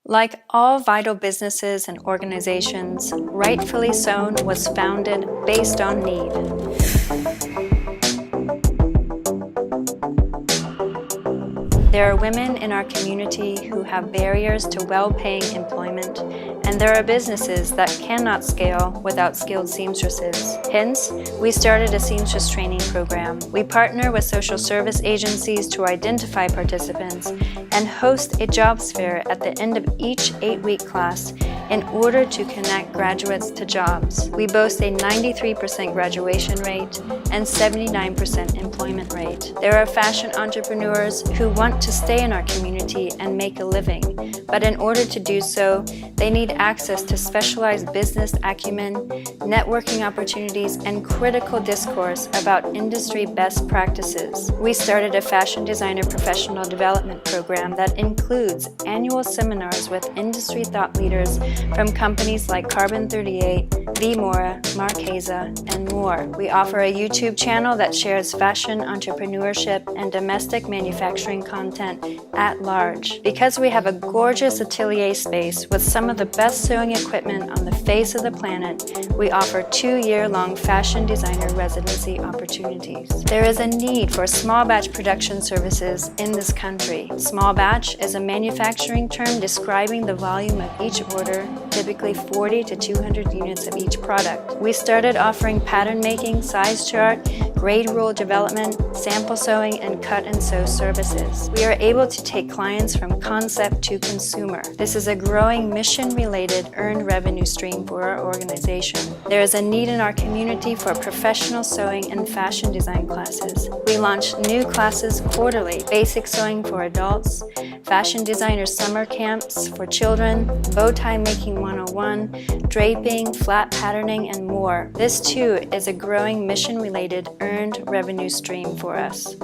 Like all vital businesses and organizations, Rightfully Sewn was founded based on need. There are women in our community who have barriers to well-paying employment, and there are businesses that cannot scale without skilled seamstresses. Hence, we started a seamstress training program. We partner with social service agencies to identify participants and host a jobs fair at the end of each 8-week class in order to connect graduates to jobs. We boast a 93% graduation rate and 79% employment rate. There are fashion entrepreneurs who want to stay in our community and make a living, but in order to do so, they need access to specialized business acumen, networking opportunities, and critical discourse about industry best practices. We started a fashion designer professional development program that includes annual seminars with industry thought leaders from companies like Carbon 38, Vmora, Marchesa, and more. We offer a YouTube channel that shares fashion entrepreneurship and domestic manufacturing content at large. Because we have a gorgeous atelier space with some of the best sewing equipment on the face of the planet, we offer 2-year-long fashion designer residency opportunities. There is a need for small batch production services in this country. Small batch is a manufacturing term describing the volume of each order, typically 40 to 200 units of each product. We started offering pattern making, size chart, grade rule development, sample sewing, and cut and sew services. We are able to take clients from concept to consumer. This is a growing mission-related earned revenue stream for our organization. There is a need in our community for professional sewing and fashion design classes. We launch new classes quarterly: basic sewing for adults, fashion designer summer camps for children, bow tie making 101, draping, flat patterning, and more. This too is a growing mission-related earned revenue stream for us.